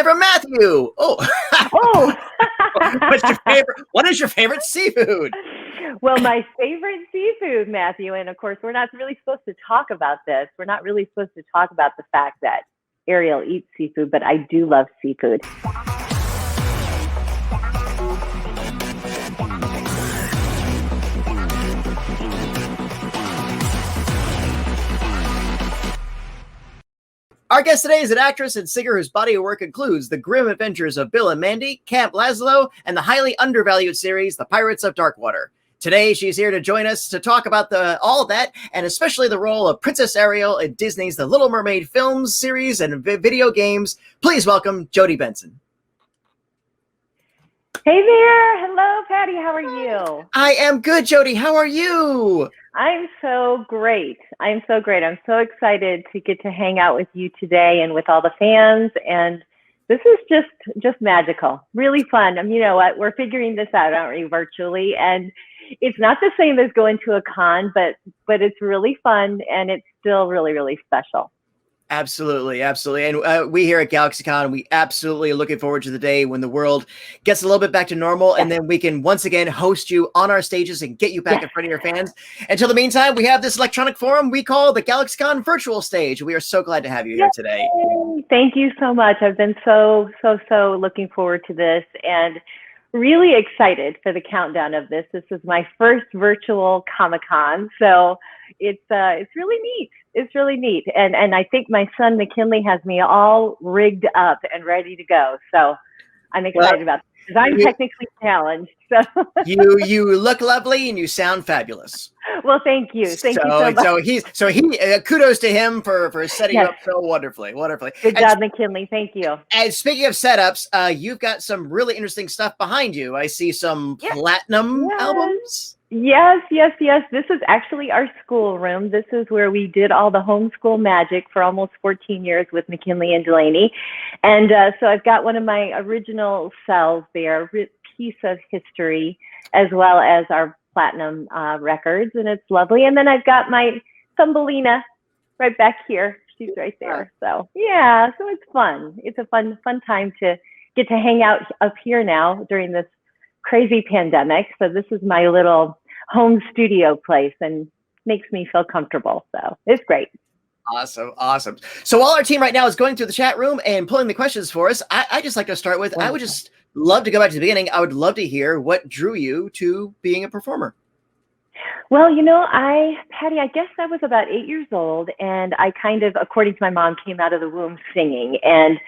time for Matthew. Oh. Oh. What is your favorite seafood? Well, my favorite seafood, Matthew, and of course, we're not really supposed to talk about this. We're not really supposed to talk about the fact that Ariel eats seafood, but I do love seafood. Our guest today is an actress and singer whose body of work includes The Grim Adventures of Bill and Mandy, Camp Lazlo, and the highly undervalued series, The Pirates of Darkwater. Today, she's here to join us to talk about all of that, and especially the role of Princess Ariel in Disney's The Little Mermaid films, series, and video games. Please welcome Jodi Benson. Hey there. Hello, Patty. How are you? I am good, Jodi. How are you? I'm so great. I'm so excited to get to hang out with you today and with all the fans. And this is just magical, really fun. You know what? We're figuring this out, aren't we, virtually? And it's not the same as going to a con, but it's really fun and it's still really, really special. Absolutely, absolutely. And we here at GalaxyCon, we absolutely are looking forward to the day when the world gets a little bit back to normal, and then we can once again host you on our stages and get you back in front of your fans. Until the meantime, we have this electronic forum we call the GalaxyCon virtual stage. We are so glad to have you here today. Thank you so much. I've been so looking forward to this and really excited for the countdown of this. This is my first virtual Comic-Con, so it's really neat. It's really neat. And I think my son McKinley has me all rigged up and ready to go. So I'm excited about this because I'm technically challenged. So you look lovely and you sound fabulous. Well, thank you. Thank you so much. Kudos to him for setting you up so wonderfully. Good job, McKinley. Thank you. And speaking of setups, you've got some really interesting stuff behind you. I see some platinum albums. Yes. This is actually our schoolroom. This is where we did all the homeschool magic for almost 14 years with McKinley and Delaney. And so I've got one of my original cells there, piece of history, as well as our platinum records, and it's lovely. And then I've got my Thumbelina right back here. She's right there. So yeah, so it's fun. It's a fun time to get to hang out up here now during this crazy pandemic. So this is my little home studio place and makes me feel comfortable. So it's great. Awesome. So while our team right now is going through the chat room and pulling the questions for us, I just like to start with, I would just love to go back to the beginning. I would love to hear what drew you to being a performer. Well, Patty, I guess I was about 8 years old, and I kind of, according to my mom, came out of the womb singing and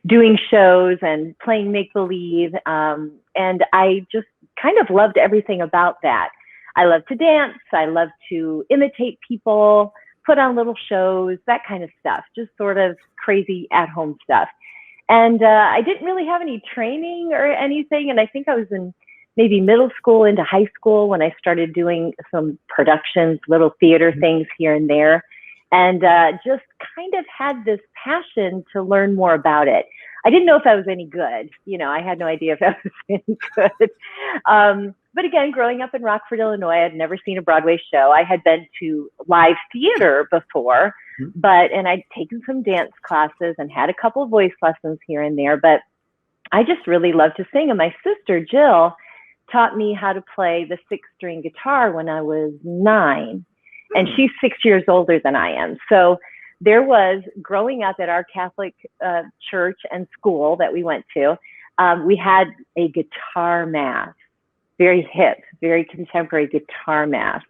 doing shows and playing make-believe. And I just kind of loved everything about that. I love to dance. I love to imitate people, put on little shows, that kind of stuff, just sort of crazy at-home stuff. And I didn't really have any training or anything. And I think I was in maybe middle school into high school when I started doing some productions, little theater things here and there. And just kind of had this passion to learn more about it. I didn't know if I was any good. I had no idea if I was any good. But again, growing up in Rockford, Illinois, I had never seen a Broadway show. I had been to live theater before, and I'd taken some dance classes and had a couple of voice lessons here and there, but I just really loved to sing. And my sister, Jill, taught me how to play the 6-string guitar when I was 9, and she's 6 years older than I am. So there was, growing up at our Catholic church and school that we went to, we had a guitar mass, very hip, very contemporary guitar mass.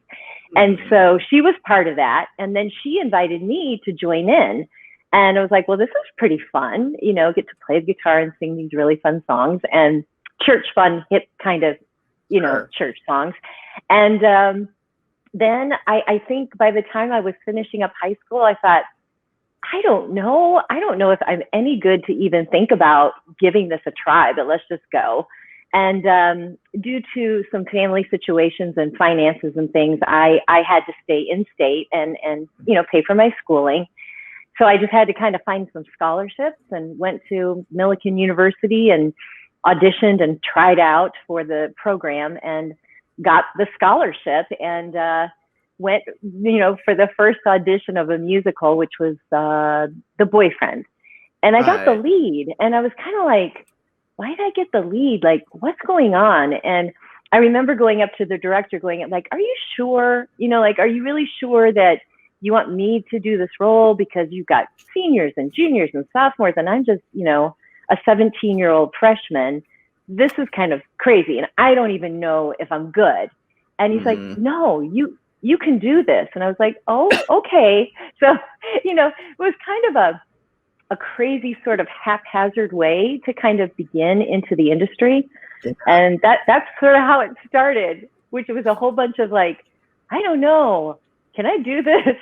And so she was part of that. And then she invited me to join in. And I was like, well, this is pretty fun, get to play the guitar and sing these really fun songs and church fun, hip kind of, church songs. And then I think by the time I was finishing up high school, I thought, I don't know if I'm any good to even think about giving this a try, but let's just go. And due to some family situations and finances and things, I had to stay in state and pay for my schooling. So I just had to kind of find some scholarships and went to Millikan University and auditioned and tried out for the program and got the scholarship and went, for the first audition of a musical, which was The Boyfriend. And I got the lead, and I was kind of like, why did I get the lead? Like, what's going on? And I remember going up to the director going like, are you sure? You know, like, are you really sure that you want me to do this role? Because you've got seniors and juniors and sophomores, and I'm just, you know, a 17-year-old freshman. This is kind of crazy, and I don't even know if I'm good. And he's like, no, you can do this. And I was like, oh, okay. So, you know, it was kind of a crazy sort of haphazard way to kind of begin into the industry. Yeah. And that's sort of how it started, which was a whole bunch of like, I don't know, can I do this?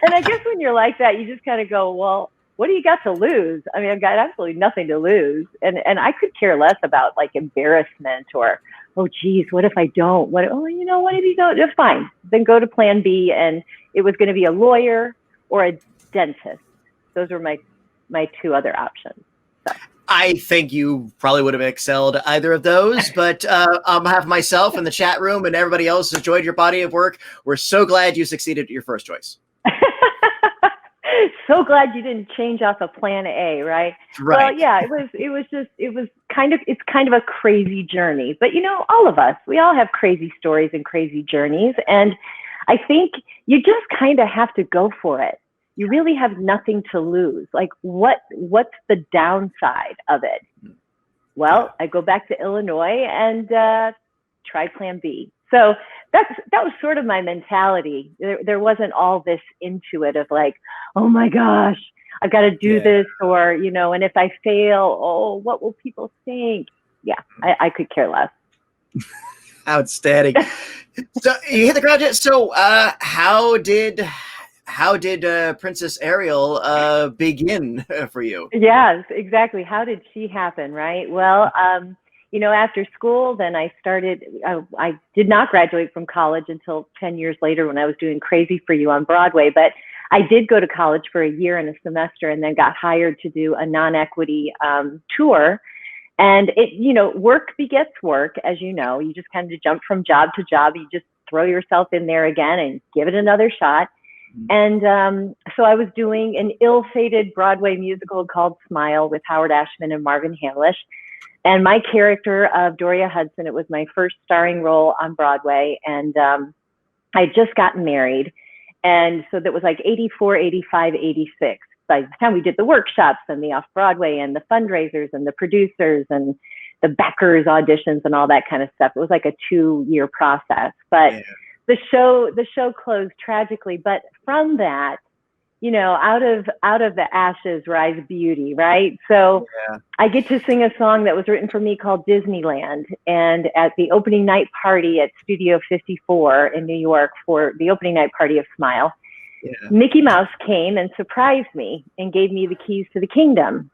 And I guess when you're like that, you just kind of go, well, what do you got to lose? I mean, I've got absolutely nothing to lose. And I could care less about like embarrassment or, oh, geez, what if I don't? Oh, you know, what if you don't? Just fine. Then go to plan B. And it was going to be a lawyer or a dentist. Those were my two other options. So. I think you probably would have excelled either of those, but on behalf of myself and the chat room and everybody else who enjoyed your body of work, we're so glad you succeeded at your first choice. So glad you didn't change off of plan A, right? Right. Well, yeah, it's kind of a crazy journey, but you know, all of us, we all have crazy stories and crazy journeys. And I think you just kind of have to go for it. You really have nothing to lose. Like what's the downside of it? Well, I go back to Illinois and try plan B. So that was sort of my mentality. There wasn't all this into it of like, oh my gosh, I've got to do this, or, you know, and if I fail, oh, what will people think? Yeah, I could care less. Outstanding. So you hit the ground. So how did Princess Ariel begin for you? Yes, exactly. How did she happen, right? Well, you know, after school, then I did not graduate from college until 10 years later when I was doing Crazy for You on Broadway. But I did go to college for a year and a semester and then got hired to do a non-equity tour. And it, you know, work begets work, as you know. You just kind of jump from job to job. You just throw yourself in there again and give it another shot. And so I was doing an ill-fated Broadway musical called Smile with Howard Ashman and Marvin Hamlish. And my character of Doria Hudson, it was my first starring role on Broadway. And I had just gotten married. And so that was like 84, 85, 86. By the time we did the workshops and the off-Broadway and the fundraisers and the producers and the backers auditions and all that kind of stuff, it was like a 2-year process. But the show closed tragically. But from that, you know, out of the ashes rise beauty, right? So I get to sing a song that was written for me called Disneyland. And at the opening night party at Studio 54 in New York for the opening night party of Smile, Mickey Mouse came and surprised me and gave me the keys to the kingdom.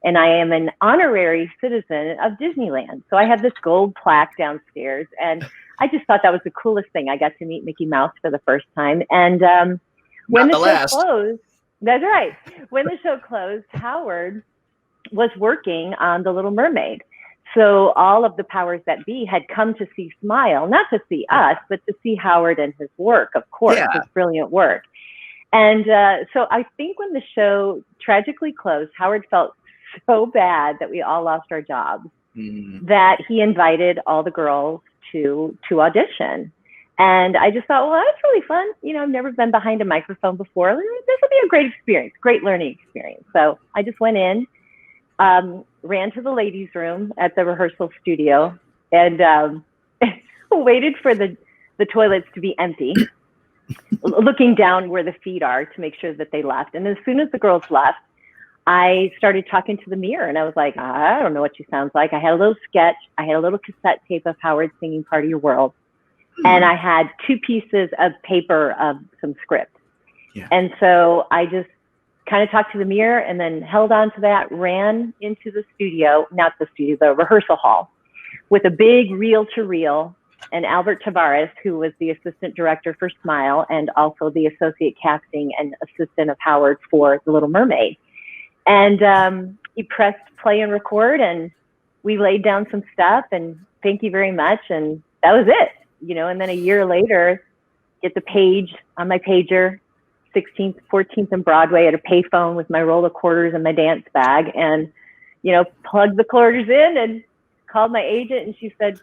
And I am an honorary citizen of Disneyland. So I have this gold plaque downstairs. And I just thought that was the coolest thing. I got to meet Mickey Mouse for the first time. And when the show closed, that's right. When the show closed, Howard was working on The Little Mermaid. So all of the powers that be had come to see Smile, not to see us, but to see Howard and his work, of course, his brilliant work. And so I think when the show tragically closed, Howard felt so bad that we all lost our jobs that he invited all the girls to audition. And I just thought, well, that's really fun. You know, I've never been behind a microphone before. This will be a great experience, great learning experience. So I just went in, ran to the ladies' room at the rehearsal studio and waited for the toilets to be empty, looking down where the feet are to make sure that they left. And as soon as the girls left, I started talking to the mirror and I was like, I don't know what she sounds like. I had a little sketch. I had a little cassette tape of Howard singing Part of Your World. And I had 2 pieces of paper of some script. And so I just kind of talked to the mirror and then held on to that, ran into the studio, not the studio, the rehearsal hall, with a big reel-to-reel, and Albert Tavares, who was the assistant director for Smile and also the associate casting and assistant of Howard for The Little Mermaid. And he pressed play and record, and we laid down some stuff, and thank you very much, and that was it. You know, and then a year later, get the page on my pager, 16th, 14th and Broadway at a payphone with my roll of quarters and my dance bag, and, plugged the quarters in and called my agent, and she said,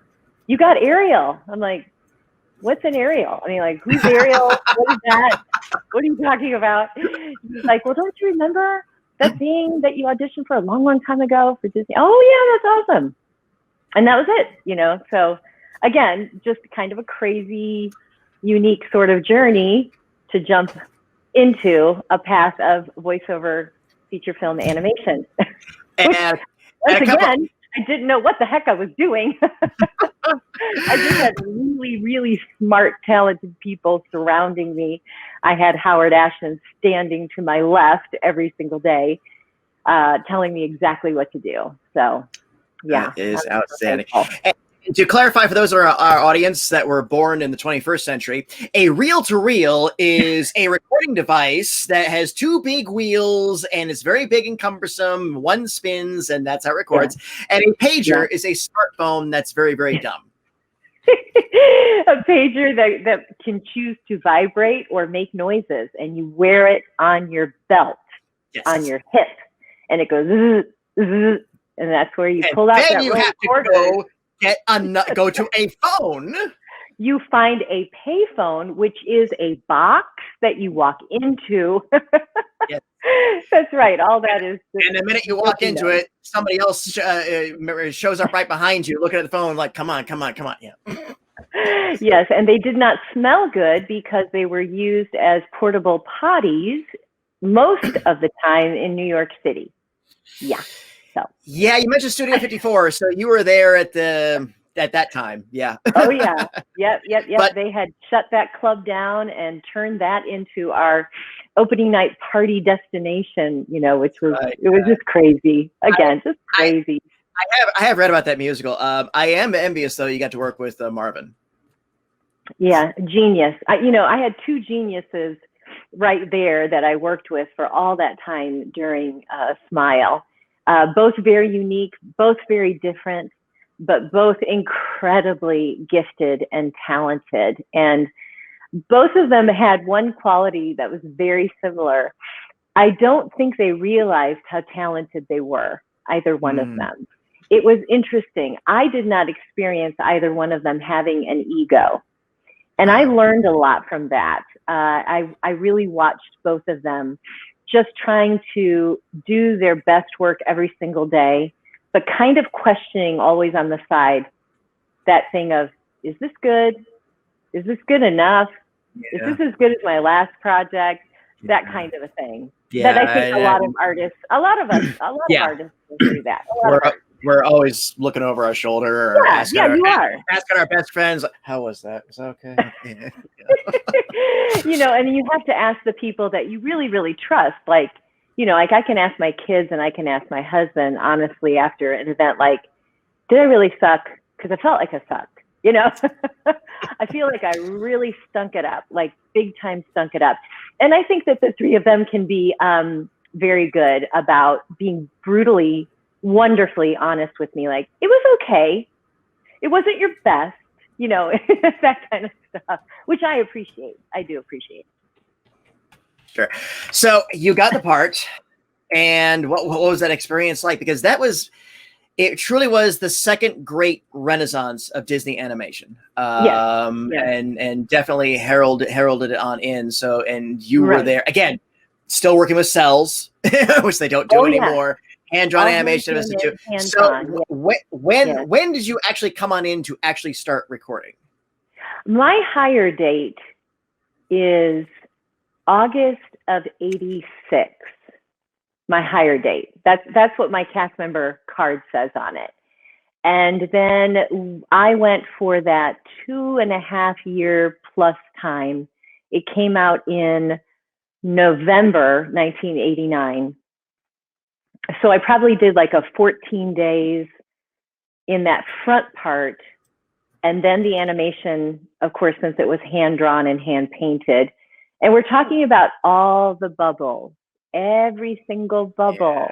"You got Ariel." I'm like, "What's an Ariel?" I mean, like, who's Ariel? What is that? What are you talking about? She's like, "Well, don't you remember that thing that you auditioned for a long, long time ago for Disney?" "Oh, yeah, that's awesome." And that was it, So again, just kind of a crazy, unique sort of journey to jump into a path of voiceover, feature film, animation. And Once again, I didn't know what the heck I was doing. I just had really, really smart, talented people surrounding me. I had Howard Ashman standing to my left every single day, telling me exactly what to do. So, yeah. It is outstanding. And to clarify for those of our audience that were born in the 21st century, a reel-to-reel is a recording device that has two big wheels and it's very big and cumbersome. One spins and that's how it records. Yeah. And a pager is a smartphone that's very, very dumb. A pager that can choose to vibrate or make noises, and you wear it on your belt, on your hip, and it goes zzz, zzz, and that's where you pull out that then you have to go to a phone. You find a payphone, which is a box that you walk into. Yes. That's right. All that is. And the minute you walk into it, somebody else shows up right behind you, looking at the phone like, come on. Yeah. Yes, and they did not smell good because they were used as portable potties most of the time in New York City. Yeah. So. Yeah, you mentioned Studio 54, so you were there at that time. Yeah. Oh yeah. Yep. But they had shut that club down and turned that into our opening night party destination, which was it was just crazy. Again, just crazy. I have read about that musical. I am envious though you got to work with Marvin. Yeah, genius. I had two geniuses right there that I worked with for all that time during Smile. Both very unique, both very different, but both incredibly gifted and talented. And both of them had one quality that was very similar. I don't think they realized how talented they were, either one of them. It was interesting. I did not experience either one of them having an ego. And I learned a lot from that. I really watched both of them just trying to do their best work every single day, but kind of questioning always on the side that thing of, is this good? Is this good enough? Yeah. Is this as good as my last project? That kind of a thing. Yeah, that I think a lot of artists do that. We're always looking over our shoulder or asking our best friends, how was that? Was that okay? Yeah. And you have to ask the people that you really, really trust. Like I can ask my kids and I can ask my husband, honestly, after an event, like, did I really suck? Because I felt like I sucked. I feel like I really stunk it up, like big time stunk it up. And I think that the three of them can be very good about being brutally, wonderfully honest with me. Like, it was okay. It wasn't your best, that kind of stuff, which I appreciate. I do appreciate. Sure. So you got the part, and what was that experience like? Because it truly was the second great renaissance of Disney animation. Yes. And definitely heralded it on in. So, and you were there again, still working with cells, which they don't do anymore. Hand-drawn animation. So when did you actually come on in to actually start recording? My hire date is August of '86. My hire date. That's what my cast member card says on it. And then I went for that 2.5 year plus time. It came out in November 1989. So I probably did like a 14 days in that front part. And then the animation, of course, since it was hand drawn and hand painted. And we're talking about all the bubbles. Every single bubble.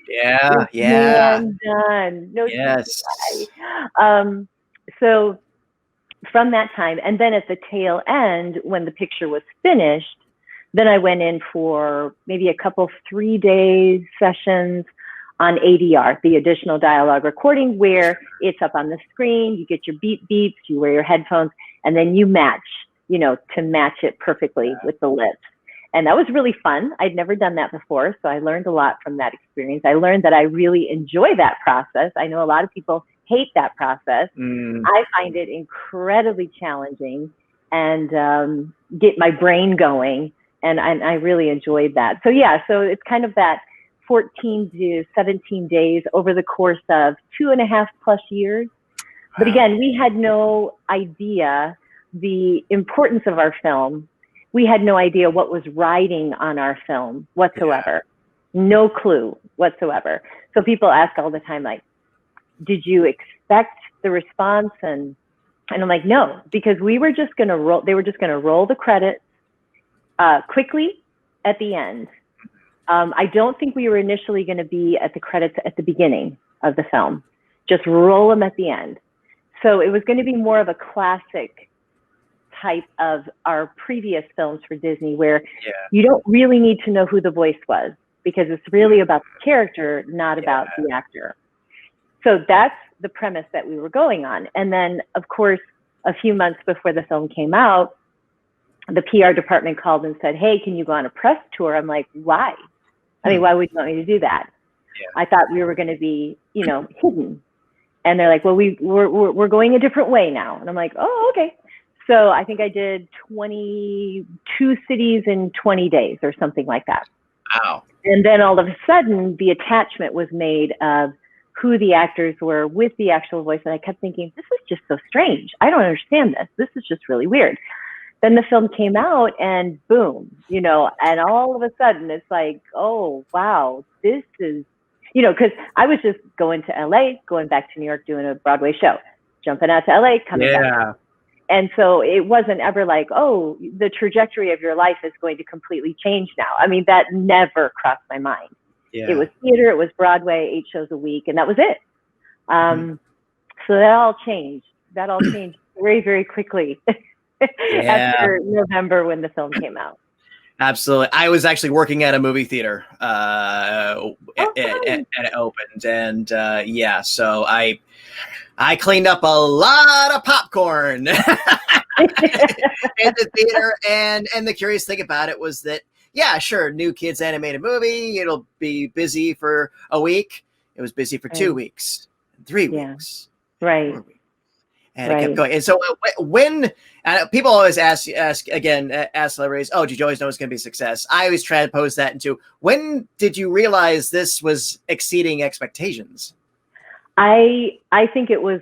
Yeah. Hand done. No. Yes. So from that time, and then at the tail end, when the picture was finished, Then I went in for maybe a couple 3-day sessions on ADR, the additional dialogue recording, where it's up on the screen, you get your beep beeps, you wear your headphones, and then you match, to match it perfectly with the lips. And that was really fun. I'd never done that before, so I learned a lot from that experience. I learned that I really enjoy that process. I know a lot of people hate that process. I find it incredibly challenging and get my brain going, and I really enjoyed that. So yeah, so it's kind of that 14 to 17 days over the course of 2.5+ years. But again, we had no idea the importance of our film. We had no idea what was riding on our film whatsoever. No clue whatsoever. So people ask all the time, like, did you expect the response? And I'm like, no, because we were just going to roll. They were just going to roll the credits quickly at the end. I don't think we were initially going to be at the credits at the beginning of the film. Just roll them at the end. So it was going to be more of a classic type of our previous films for Disney, where you don't really need to know who the voice was, because it's really about the character, not about the actor. So that's the premise that we were going on. And then, of course, a few months before the film came out, the PR department called and said, hey, can you go on a press tour? I'm like, why? I mean, why would you want me to do that? I thought we were going to be, hidden. And they're like, well, we're going a different way now. And I'm like, oh, okay. So I think I did 22 cities in 20 days or something like that. Wow. And then all of a sudden, the attachment was made of who the actors were with the actual voice. And I kept thinking, this is just so strange. I don't understand this. This is just really weird. Then the film came out and boom, and all of a sudden it's like, oh, wow, this is, because I was just going to LA, going back to New York, doing a Broadway show, jumping out to LA, coming back. And so it wasn't ever like, oh, the trajectory of your life is going to completely change now. I mean, that never crossed my mind. It was theater, it was Broadway, 8 shows a week, and that was it. So that all changed. That all changed very, very quickly after November when the film came out. Absolutely. I was actually working at a movie theater and it opened. And so I cleaned up a lot of popcorn in the theater. And the curious thing about it was that, sure, new kids animated movie. It'll be busy for a week. It was busy for 2 weeks, 3 weeks. Right. 4 weeks. And it kept going. And so when people always ask celebrities, oh, did you always know it was going to be a success? I always try to pose that into, when did you realize this was exceeding expectations? I think it was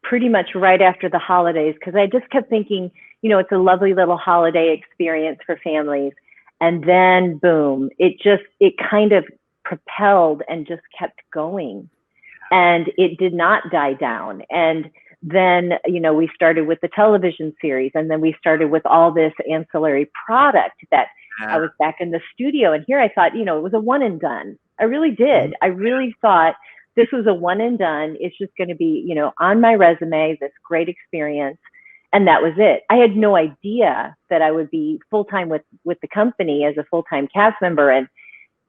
pretty much right after the holidays, because I just kept thinking, it's a lovely little holiday experience for families. And then boom, it kind of propelled and just kept going. And it did not die down. And then, we started with the television series, and then we started with all this ancillary product that I was back in the studio. And here I thought, it was a one and done. I really did. I really thought this was a one and done. It's just going to be, on my resume, this great experience. And that was it. I had no idea that I would be full-time with the company as a full-time cast member, and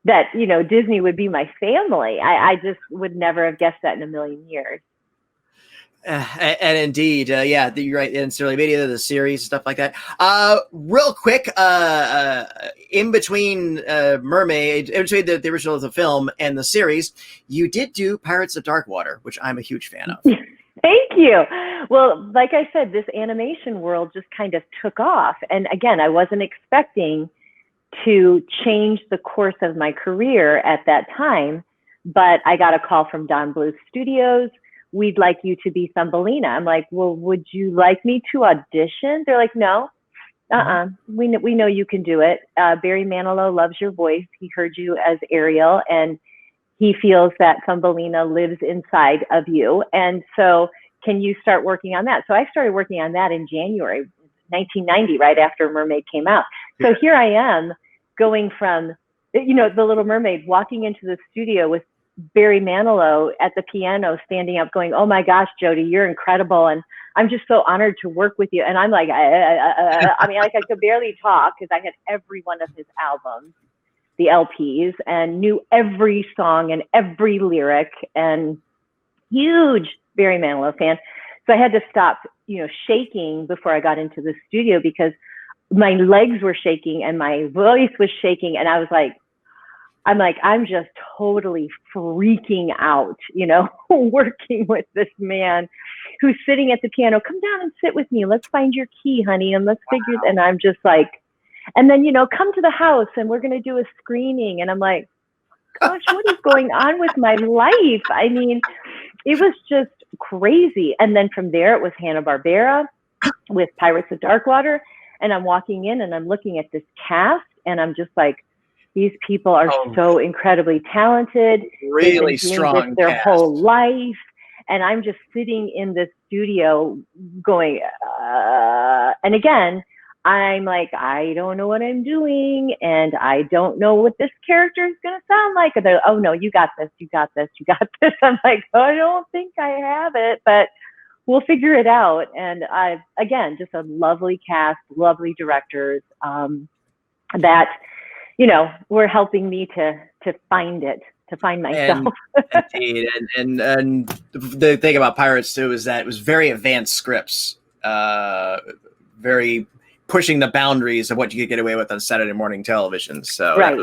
that, Disney would be my family. I just would never have guessed that in a million years. And indeed, you're right. Ancillary media, the series, stuff like that. Real quick, in between Mermaid, in between the original of the film and the series, you did do Pirates of Darkwater, which I'm a huge fan of. Thank you. Well, like I said, this animation world just kind of took off. And again, I wasn't expecting to change the course of my career at that time, but I got a call from Don Bluth Studios. We'd like you to be Thumbelina. I'm like, well, would you like me to audition? They're like, no, we know you can do it. Barry Manilow loves your voice. He heard you as Ariel, and he feels that Thumbelina lives inside of you. And so can you start working on that? So I started working on that in January 1990, right after Mermaid came out. So here I am going from, The Little Mermaid, walking into the studio with Barry Manilow at the piano standing up going, "Oh my gosh, Jodi, you're incredible. And I'm just so honored to work with you." And I'm like, I mean, like I could barely talk because I had every one of his albums, the LPs, and knew every song and every lyric, and huge Barry Manilow fan. So I had to stop, shaking before I got into the studio because my legs were shaking and my voice was shaking. And I was like, I'm just totally freaking out, working with this man who's sitting at the piano. "Come down and sit with me. Let's find your key, honey. And let's figure." And I'm just like, and then, "Come to the house and we're going to do a screening." And I'm like, gosh, what is going on with my life? I mean, it was just crazy. And then from there, it was Hanna-Barbera with Pirates of Darkwater. And I'm walking in and I'm looking at this cast and I'm just like, these people are so incredibly talented. Really strong their cast. whole life. And I'm just sitting in this studio going, and again, I'm like, I don't know what I'm doing. And I don't know what this character is going to sound like. And they're, "Oh no, you got this, you got this, you got this." I'm like, "Oh, I don't think I have it, but we'll figure it out." And again, just a lovely cast, lovely directors that, were helping me to find it, to find myself. Indeed. And the thing about Pirates too is that it was very advanced scripts, very pushing the boundaries of what you could get away with on Saturday morning television. So Right.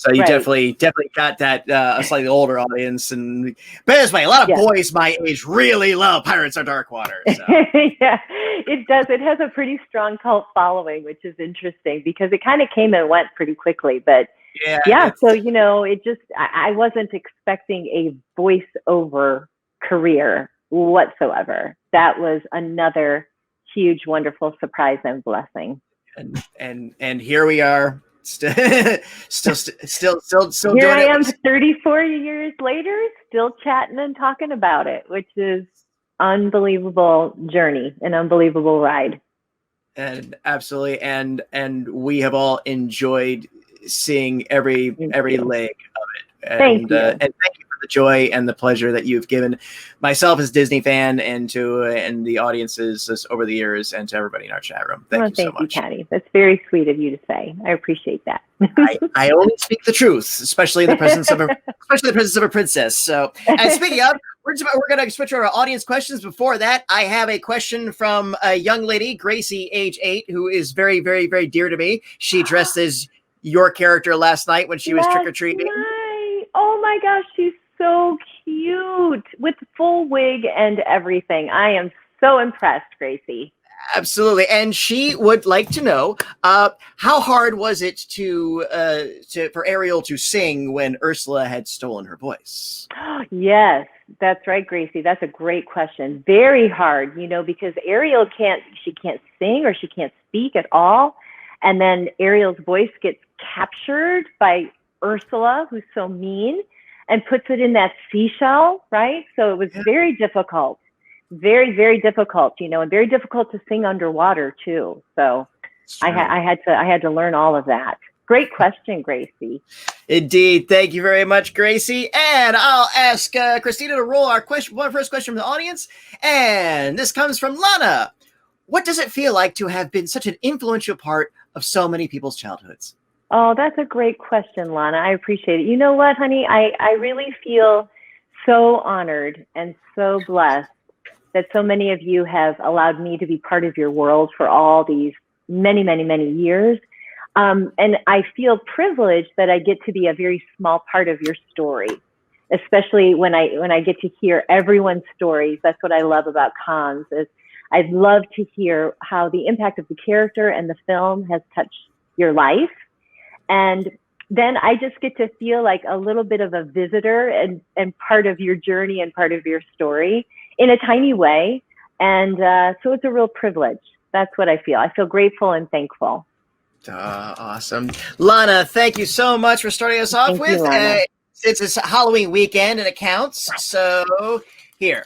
You definitely got that a slightly older audience. And but anyway, a lot of boys my age really love Pirates of Darkwater. So. Yeah, it does. It has a pretty strong cult following, which is interesting because it kind of came and went pretty quickly. But so it just I wasn't expecting a voiceover career whatsoever. That was another huge, wonderful surprise and blessing. And here we are. Still Here doing I am, it. 34 years later, still chatting and talking about it, which is unbelievable journey, an unbelievable ride. And absolutely, and we have all enjoyed seeing every leg of it. Thank you. And thank you for the joy and the pleasure that you've given myself as a Disney fan and to and the audiences over the years and to everybody in our chat room. Thank you so much. Thank you, Patty. That's very sweet of you to say. I appreciate that. I only speak the truth, especially in the presence of a princess. So, and speaking of, we're going to switch over to audience questions. Before that, I have a question from a young lady, Gracie, age 8, who is very, very, very dear to me. She dressed as your character last night when she was trick-or-treating. Oh my gosh, she's so cute with full wig and everything. I am so impressed, Gracie. Absolutely, and she would like to know how hard was it for Ariel to sing when Ursula had stolen her voice? Yes, that's right, Gracie. That's a great question. Very hard, because Ariel can't sing or she can't speak at all, and then Ariel's voice gets captured by Ursula, who's so mean, and puts it in that seashell, right? So it was very difficult. Very, very difficult, and very difficult to sing underwater too. So I had to learn all of that. Great question, Gracie. Indeed. Thank you very much, Gracie. And I'll ask Christina to roll our first question from the audience. And this comes from Lana. What does it feel like to have been such an influential part of so many people's childhoods? Oh, that's a great question, Lana. I appreciate it. You know what, honey? I really feel so honored and so blessed that so many of you have allowed me to be part of your world for all these many, many, many years. And I feel privileged that I get to be a very small part of your story, especially when I get to hear everyone's stories. That's what I love about cons, is I'd love to hear how the impact of the character and the film has touched your life. And then I just get to feel like a little bit of a visitor and part of your journey and part of your story in a tiny way. And so it's a real privilege. That's what I feel. I feel grateful and thankful. Awesome. Lana, thank you so much for starting us off with. It's Halloween weekend and it counts. So here,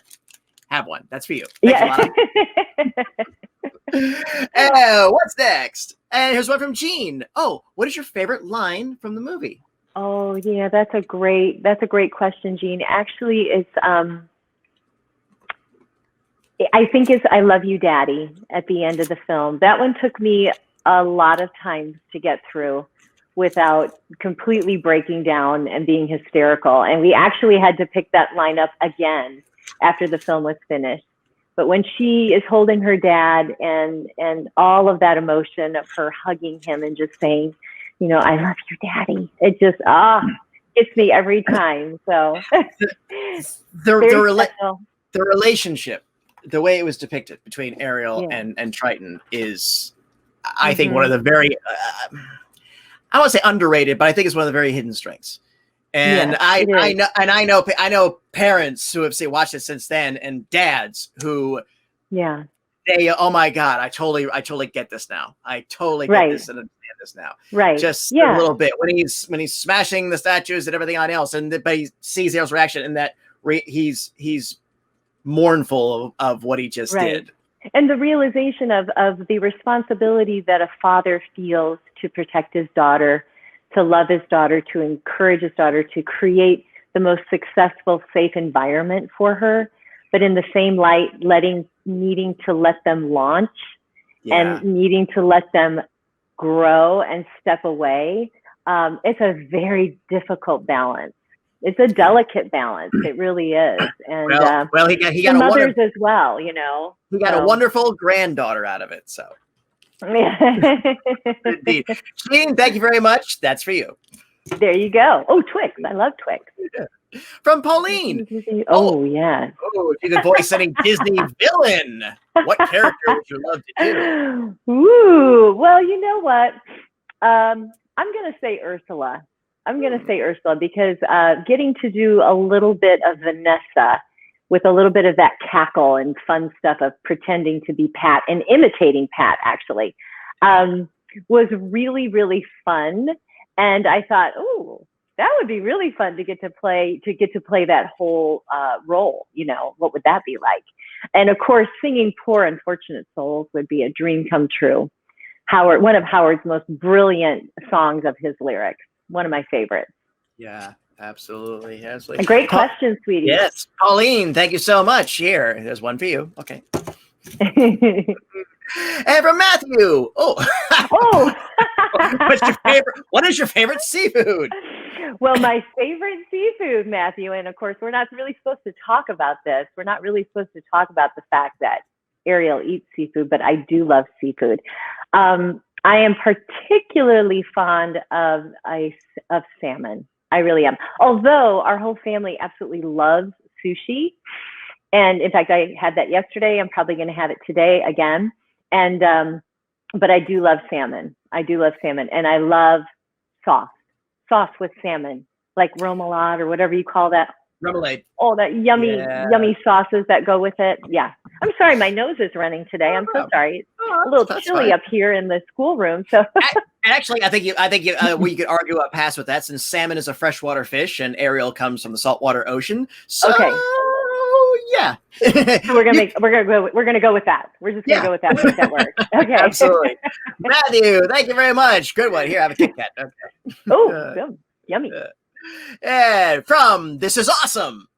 have one. That's for you. Thank you, Lana. What's next? And here's one from Jean. Oh, what is your favorite line from the movie? Oh, yeah, that's a great question, Jean. Actually, it's I think it's I Love You, Daddy at the end of the film. That one took me a lot of times to get through without completely breaking down and being hysterical. And we actually had to pick that line up again after the film was finished. But when she is holding her dad and all of that emotion of her hugging him and just saying, you know, I love you, Daddy, it just hits me every time. So the relationship, the way it was depicted between Ariel and Triton is, I think, one of the very I won't say underrated, but I think it's one of the very hidden strengths. And I know parents who have watched it since then, and dads who they, oh my God, I totally get this now. I totally get this and understand this now. Right. Just a little bit when he's smashing the statues and everything else, but he sees Ariel's reaction, and that he's mournful of what he just did. And the realization of the responsibility that a father feels to protect his daughter, to love his daughter, to encourage his daughter, to create the most successful, safe environment for her, but in the same light, needing to let them launch and needing to let them grow and step away. It's a very difficult balance. It's a delicate balance. It really is. And well, he got mothers as well, you know. He got a wonderful granddaughter out of it. So indeed. Jean, thank you very much. That's for you. There you go. Oh, Twix. I love Twix. From Pauline. Oh, yeah. Oh, if you could voice any Disney villain, what character would you love to do? Ooh, well, you know what? I'm going to say Ursula. I'm going to say Ursula because getting to do a little bit of Vanessa with a little bit of that cackle and fun stuff of pretending to be Pat and imitating Pat, actually, was really, really fun. And I thought, oh, that would be really fun to get to play that whole role. You know, what would that be like? And of course, singing "Poor Unfortunate Souls" would be a dream come true. One of Howard's most brilliant songs of his lyrics. One of my favorites. Yeah, absolutely. A great question, sweetie. Yes. Pauline, thank you so much. Here, there's one for you. Okay. And from Matthew. What is your favorite seafood? Well, my favorite seafood, Matthew, and of course, we're not really supposed to talk about this. We're not really supposed to talk about the fact that Ariel eats seafood, but I do love seafood. I am particularly fond of salmon. I really am. Although our whole family absolutely loves sushi. And in fact, I had that yesterday. I'm probably going to have it today again. And, but I do love salmon. And I love sauce with salmon, like remoulade or whatever you call that. Remoulade. Oh, that yummy sauces that go with it. Yeah. I'm sorry, my nose is running today. I'm so sorry. It's a little chilly up here in the schoolroom. So actually, I think we could argue a pass with that, since salmon is a freshwater fish and Ariel comes from the saltwater ocean. So yeah. So we're gonna go with that. We're just gonna go with that. Make that work. Okay. Absolutely. Matthew, thank you very much. Good one. Here, have a Kit Kat. Okay. Oh, yummy. And from This Is Awesome.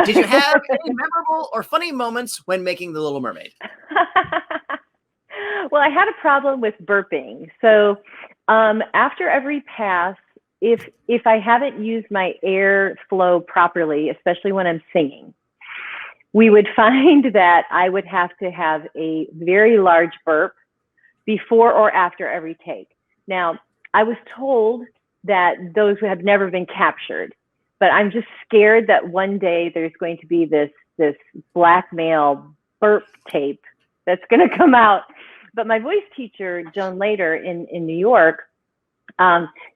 Did you have any memorable or funny moments when making The Little Mermaid? Well, I had a problem with burping. So after every pass, if I haven't used my air flow properly, especially when I'm singing, we would find that I would have to have a very large burp before or after every take. Now, I was told that those have never been captured, but I'm just scared that one day there's going to be this blackmail burp tape that's going to come out. But my voice teacher, Joan Later in New York,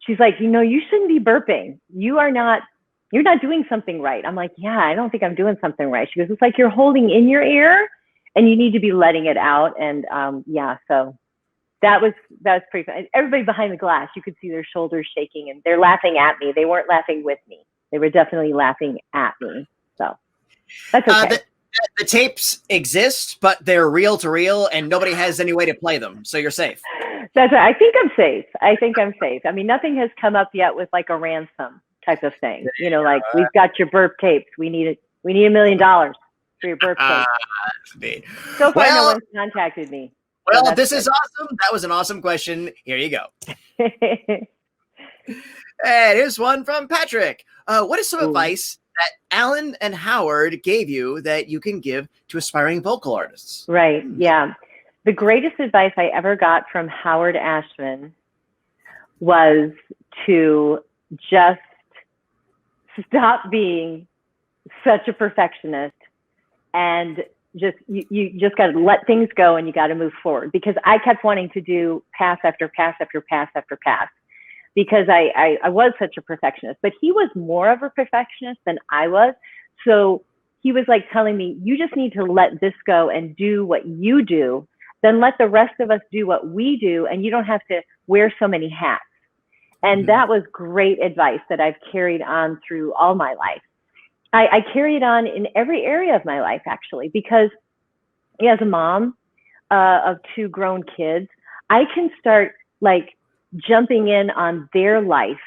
she's like, you shouldn't be burping. You're not doing something right. I'm like, yeah, I don't think I'm doing something right. She goes, it's like you're holding in your ear and you need to be letting it out. And so that was pretty fun. Everybody behind the glass, you could see their shoulders shaking and they're laughing at me. They weren't laughing with me. They were definitely laughing at me. So that's okay. The tapes exist, but they're reel to reel and nobody has any way to play them. So you're safe. That's right. I think I'm safe. I mean, nothing has come up yet with like a ransom type of thing. You know, like we've got your burp tapes. We need $1 million for your burp tapes. So far, no one's contacted me. Well, so this is awesome. That was an awesome question. Here you go. And here's one from Patrick. What is some advice that Alan and Howard gave you that you can give to aspiring vocal artists? Right. Yeah. The greatest advice I ever got from Howard Ashman was to just stop being such a perfectionist and you just got to let things go and you got to move forward, because I kept wanting to do pass after pass after pass after pass because I was such a perfectionist, but he was more of a perfectionist than I was. So he was like telling me, you just need to let this go and do what you do, then let the rest of us do what we do, and you don't have to wear so many hats. And that was great advice that I've carried on through all my life. I carry it on in every area of my life, actually, because as a mom of 2 grown kids, I can start like jumping in on their life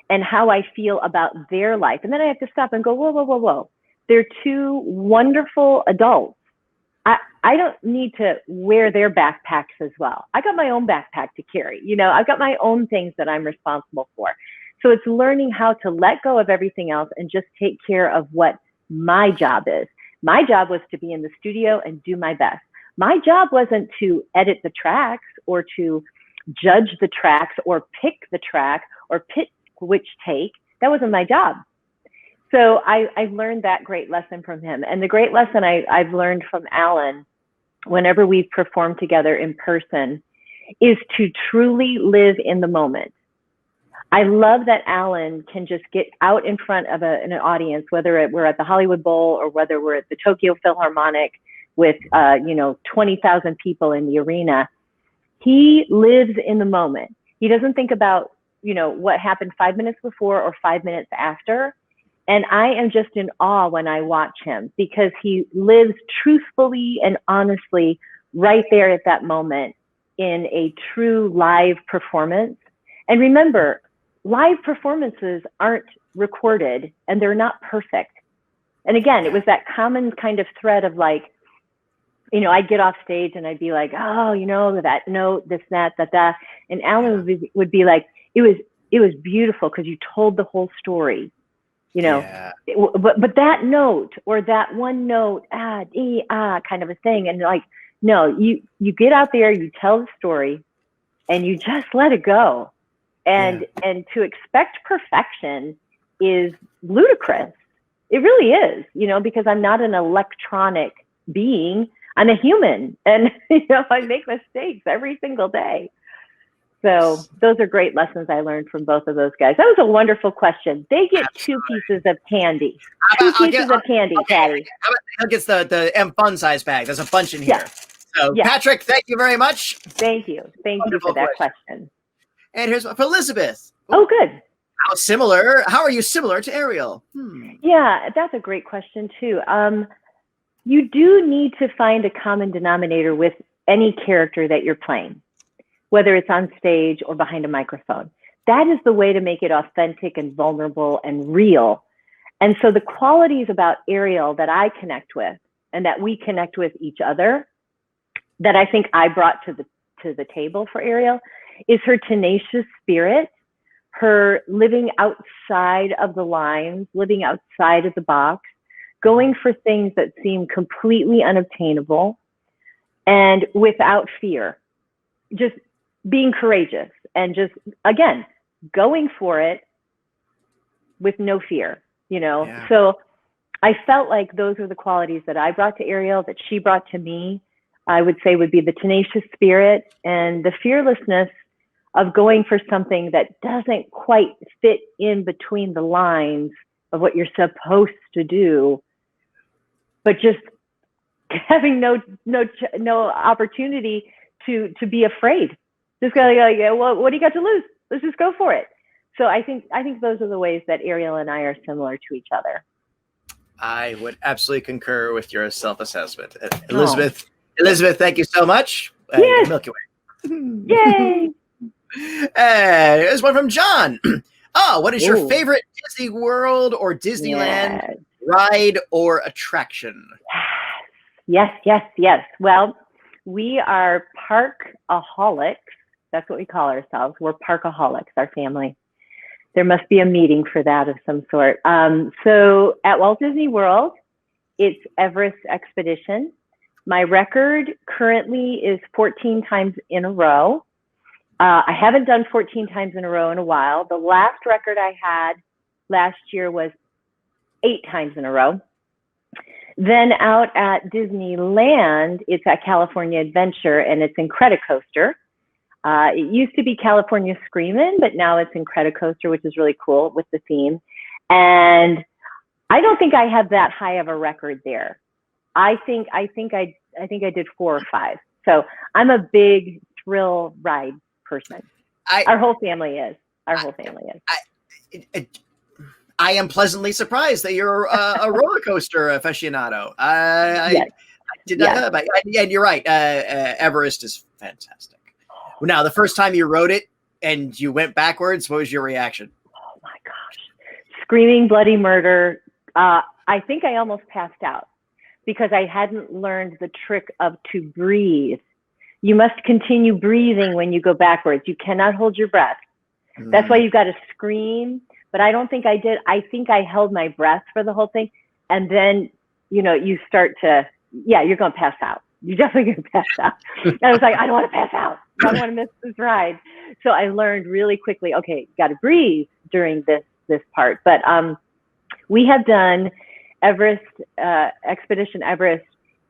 and how I feel about their life. And then I have to stop and go, whoa, whoa, whoa, whoa. They're 2 wonderful adults. I don't need to wear their backpacks as well. I got my own backpack to carry. You know, I've got my own things that I'm responsible for. So it's learning how to let go of everything else and just take care of what my job is. My job was to be in the studio and do my best. My job wasn't to edit the tracks or to judge the tracks or pick the track or pick which take. That wasn't my job. So I've learned that great lesson from him. And the great lesson I've learned from Alan, whenever we've performed together in person, is to truly live in the moment. I love that Alan can just get out in front of an audience, whether we're at the Hollywood Bowl or whether we're at the Tokyo Philharmonic with 20,000 people in the arena. He lives in the moment. He doesn't think about what happened 5 minutes before or 5 minutes after. And I am just in awe when I watch him, because he lives truthfully and honestly right there at that moment in a true live performance. And remember, live performances aren't recorded and they're not perfect. And again, it was that common kind of thread of like, I'd get off stage and I'd be like, oh, that note, this, that. And Alan would be like, it was beautiful because you told the whole story. But that note or that one note, kind of a thing. And like, no, you get out there, you tell the story and you just let it go. And to expect perfection is ludicrous. It really is, because I'm not an electronic being. I'm a human, and I make mistakes every single day. So those are great lessons I learned from both of those guys. That was a wonderful question. They get two pieces of candy. Two pieces of candy, Patty. How gets the M fun size bag? There's a bunch in here. So Patrick, thank you very much. Thank you. Thank you for that question. And here's one for Elizabeth. Oh, good. How are you similar to Ariel? Yeah, that's a great question too. You do need to find a common denominator with any character that you're playing, whether it's on stage or behind a microphone. That is the way to make it authentic and vulnerable and real. And so the qualities about Ariel that I connect with and that we connect with each other, that I think I brought to the table for Ariel, is her tenacious spirit, her living outside of the lines, living outside of the box, going for things that seem completely unobtainable and without fear, just being courageous and just, again, going for it with no fear, So I felt like those are the qualities that I brought to Ariel, that she brought to me. I would say would be the tenacious spirit and the fearlessness of going for something that doesn't quite fit in between the lines of what you're supposed to do, but just having no opportunity to be afraid. Just gotta go, well, what do you got to lose? Let's just go for it. So I think those are the ways that Ariel and I are similar to each other. I would absolutely concur with your self-assessment. Elizabeth, thank you so much. Yes. Milky Way. Yay! Here's one from John. What is your Ooh. favorite Disney World or Disneyland ride or attraction? Yes. Well, we are parkaholics. That's what we call ourselves. We're parkaholics, our family. There must be a meeting for that of some sort. So at Walt Disney World, it's Everest Expedition. My record currently is 14 times in a row. I haven't done 14 times in a row in a while. The last record I had last year was 8 times in a row. Then out at Disneyland, it's at California Adventure, and it's Incredicoaster. It used to be California Screamin', but now it's Incredicoaster, which is really cool with the theme. And I don't think I have that high of a record there. I think I did 4 or 5. So I'm a big thrill ride person. Our whole family is. I am pleasantly surprised that you're a roller coaster aficionado. I did not know about it. And you're right. Everest is fantastic. Now, the first time you rode it and you went backwards, what was your reaction? Oh my gosh. Screaming bloody murder. I think I almost passed out because I hadn't learned the trick of to breathe. You must continue breathing when you go backwards. You cannot hold your breath. That's why you've got to scream. But I don't think I did. I think I held my breath for the whole thing. And then, you start to, you're going to pass out. You're definitely going to pass out. And I was like, I don't want to pass out. I don't want to miss this ride. So I learned really quickly, okay, got to breathe during this part. But we have done Everest, Expedition Everest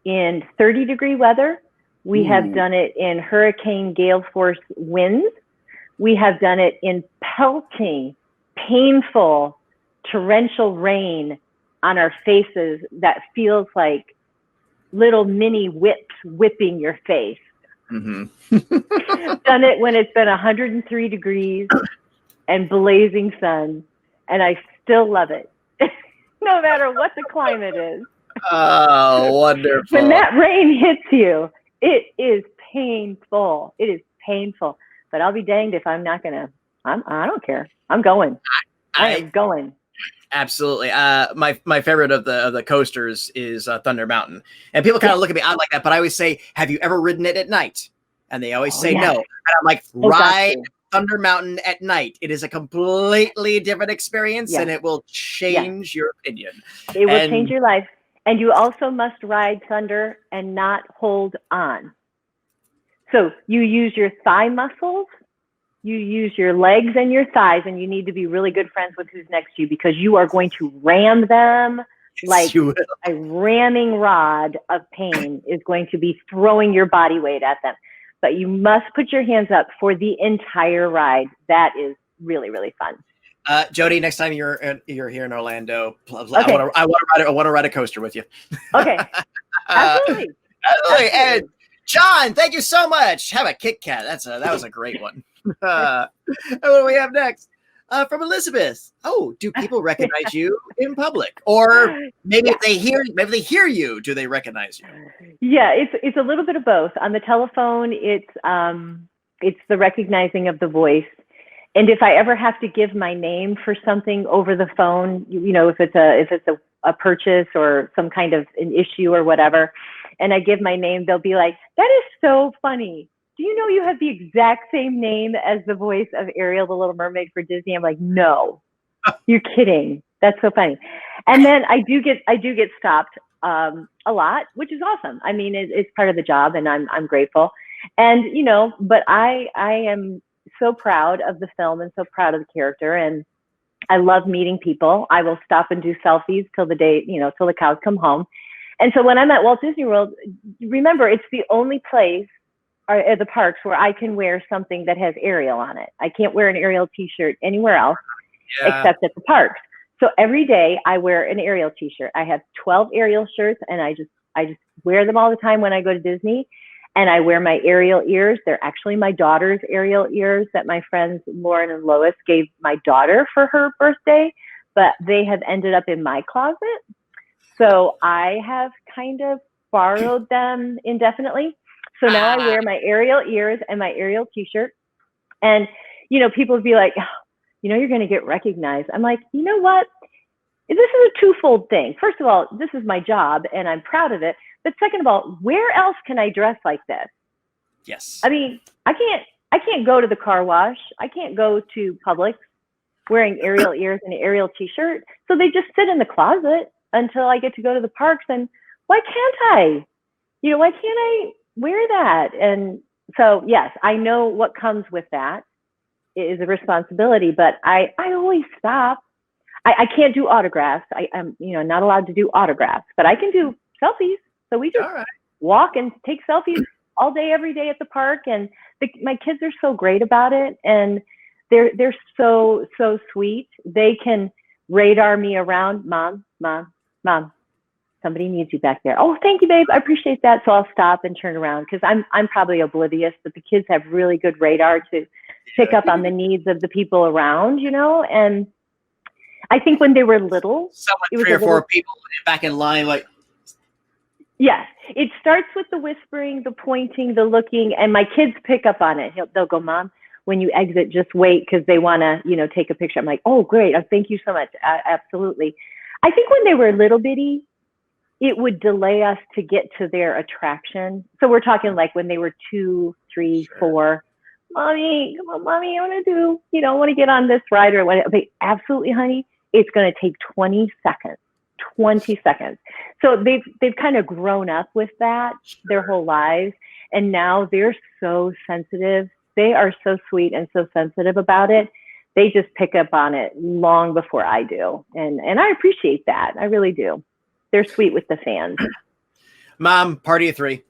in 30-degree weather. We have done it in hurricane gale force winds. We have done it in pelting, painful, torrential rain on our faces that feels like little mini whips whipping your face. Done it when it's been 103 degrees and blazing sun, and I still love it, no matter what the climate is. Oh, wonderful. When that rain hits you, it is painful. It is painful. But I'll be danged if I'm not gonna. I don't care. I'm going. I am going. Absolutely. My favorite of the coasters is Thunder Mountain, and people kind of look at me odd like that. But I always say, "Have you ever ridden it at night?" And they always say no. And I'm like, ride Thunder Mountain at night. It is a completely different experience, and it will change your opinion. It will change your life. And you also must ride Thunder and not hold on. So you use your thigh muscles, you use your legs and your thighs, and you need to be really good friends with who's next to you because you are going to ram them like a ramming rod of pain is going to be throwing your body weight at them. But you must put your hands up for the entire ride. That is really, really fun. Jodi, next time you're here in Orlando, I want to ride a coaster with you. Okay, absolutely. And John, thank you so much. Have a Kit Kat. That was a great one. And what do we have next? From Elizabeth. Oh, do people recognize you in public, or maybe if they hear you, do they recognize you? Yeah, it's a little bit of both. On the telephone, it's the recognizing of the voice. And if I ever have to give my name for something over the phone, if it's a purchase or some kind of an issue or whatever, and I give my name, they'll be like, "That is so funny. Do you know you have the exact same name as the voice of Ariel, the Little Mermaid for Disney?" I'm like, "No, you're kidding. That's so funny." And then I do get stopped a lot, which is awesome. I mean, it's part of the job, and I'm grateful. And but I am so proud of the film and so proud of the character, and I love meeting people. I will stop and do selfies till the day, till the cows come home. And so when I'm at Walt Disney World, remember, it's the only place at the parks where I can wear something that has Ariel on it. I can't wear an Ariel t-shirt anywhere else except at the parks. So every day I wear an Ariel t-shirt. I have 12 Ariel shirts, and I just wear them all the time when I go to Disney. And I wear my Ariel ears. They're actually my daughter's Ariel ears that my friends Lauren and Lois gave my daughter for her birthday, but they have ended up in my closet. So I have kind of borrowed them indefinitely. So now I wear my Ariel ears and my Ariel t-shirt. And, people would be like, oh, you're going to get recognized. I'm like, you know what? This is a twofold thing. First of all, this is my job and I'm proud of it. But second of all, where else can I dress like this? Yes. I mean, I can't go to the car wash. I can't go to Publix wearing Ariel ears and an Ariel t-shirt. So they just sit in the closet until I get to go to the parks. And why can't I? Why can't I wear that? And so, yes, I know what comes with that. It is a responsibility, but I always stop. I can't do autographs. I'm not allowed to do autographs, but I can do selfies. So we just walk and take selfies all day, every day at the park. And my kids are so great about it. And they're so sweet. They can radar me around. Mom, somebody needs you back there. Oh, thank you, babe. I appreciate that. So I'll stop and turn around because I'm probably oblivious, but the kids have really good radar to pick up on the needs of the people around, and I think when they were little, it was 3 or 4 people back in line, like. Yes, it starts with the whispering, the pointing, the looking, and my kids pick up on it. They'll go, Mom, when you exit, just wait because they want to, take a picture. I'm like, oh, great. Oh, thank you so much. Absolutely. I think when they were little bitty, it would delay us to get to their attraction. So we're talking like when they were 2, 3, 4. Mommy, come on, Mommy, I want to do, I want to get on this ride or what. Okay, absolutely, honey. It's going to take 20 seconds. 20 seconds. So they've kind of grown up with that their whole lives. And now they're so sensitive. They are so sweet and so sensitive about it. They just pick up on it long before I do. And I appreciate that. I really do. They're sweet with the fans. Mom, party of 3.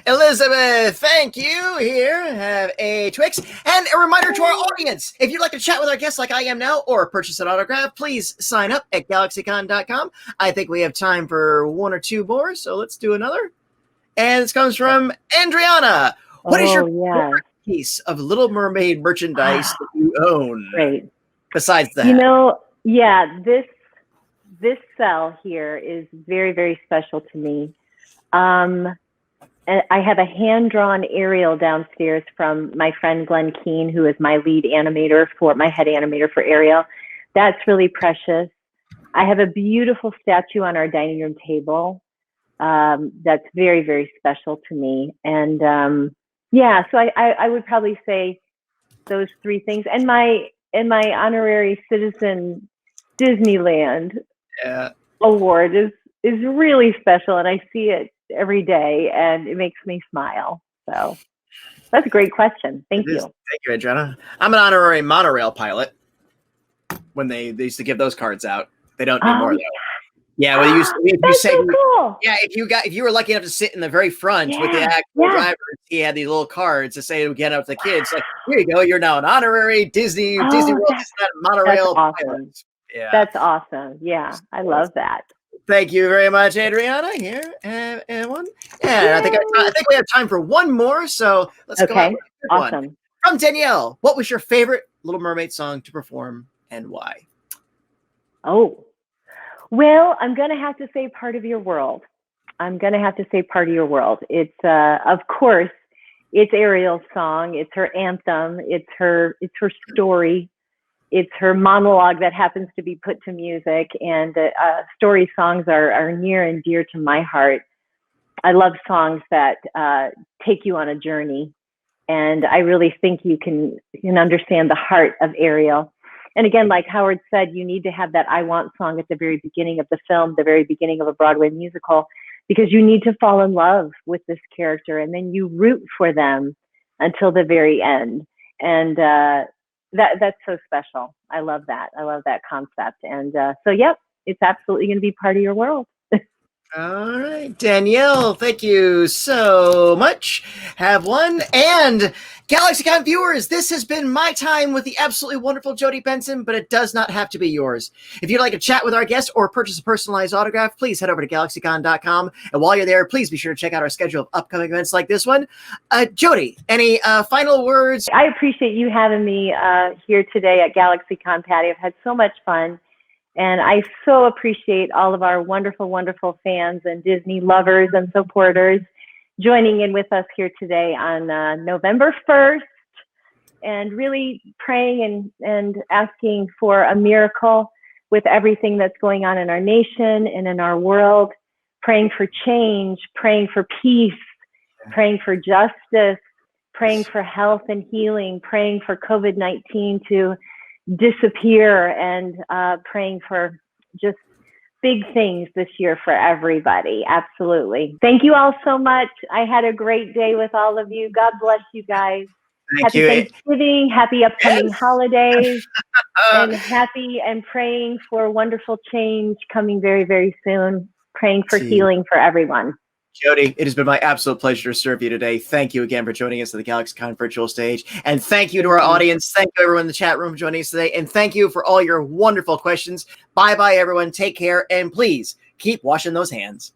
Elizabeth, thank you. Here, have a Twix. And a reminder to our audience, if you'd like to chat with our guests like I am now or purchase an autograph, please sign up at GalaxyCon.com. I think we have time for 1 or 2 more, so let's do another. And this comes from Andriana. What is your favorite piece of Little Mermaid merchandise that you own? Great. Besides that. This cell here is very, very special to me. And I have a hand-drawn Ariel downstairs from my friend Glenn Keane, who is my lead animator my head animator for Ariel. That's really precious. I have a beautiful statue on our dining room table. That's very, very special to me. And so I would probably say those 3 things. And my honorary citizen Disneyland award is really special, and I see it every day, and it makes me smile. So that's a great question. Thank you. Thank you, Adriana. I'm an honorary monorail pilot. When they used to give those cards out, they don't anymore though. Yeah, well, cool. Yeah, if you were lucky enough to sit in the very front with the actual driver, he had these little cards to say to get up to the kids. Like, here you go, you're now an honorary Disney World monorail pilot. Yeah, that's awesome. Yeah, I love that. Thank you very much, Adriana. Here, and one. And I think we have time for one more. So let's go. Okay, awesome. One. From Danielle, what was your favorite Little Mermaid song to perform and why? Oh, well, I'm going to have to say Part of Your World. It's, of course, it's Ariel's song. It's her anthem. It's her story. It's her monologue that happens to be put to music. And story songs are near and dear to my heart. I love songs that take you on a journey. And I really think you can understand the heart of Ariel. And again, like Howard said, you need to have that I Want song at the very beginning of the film, the very beginning of a Broadway musical, because you need to fall in love with this character, and then you root for them until the very end. And that's so special. I love that. I love that concept. And so, yep, it's absolutely going to be Part of Your World. All right, Danielle, thank you so much. Have one. And GalaxyCon viewers, this has been my time with the absolutely wonderful Jodi Benson, but it does not have to be yours. If you'd like to chat with our guests or purchase a personalized autograph, please head over to GalaxyCon.com. And while you're there, please be sure to check out our schedule of upcoming events like this one. Jodi, any final words? I appreciate you having me here today at GalaxyCon, Patty. I've had so much fun. And I so appreciate all of our wonderful, wonderful fans and Disney lovers and supporters joining in with us here today on November 1st, and really praying and asking for a miracle with everything that's going on in our nation and in our world, praying for change, praying for peace, praying for justice, praying for health and healing, praying for COVID-19 to disappear, and praying for just big things this year for everybody. Absolutely. Thank you all so much. I had a great day with all of you. God bless you guys. Happy Thanksgiving, happy upcoming holidays, and happy and praying for wonderful change coming very, very soon. Praying for healing for everyone. Jodi, it has been my absolute pleasure to serve you today. Thank you again for joining us at the GalaxyCon virtual stage. And thank you to our audience. Thank you everyone in the chat room for joining us today. And thank you for all your wonderful questions. Bye-bye, everyone. Take care. And please keep washing those hands.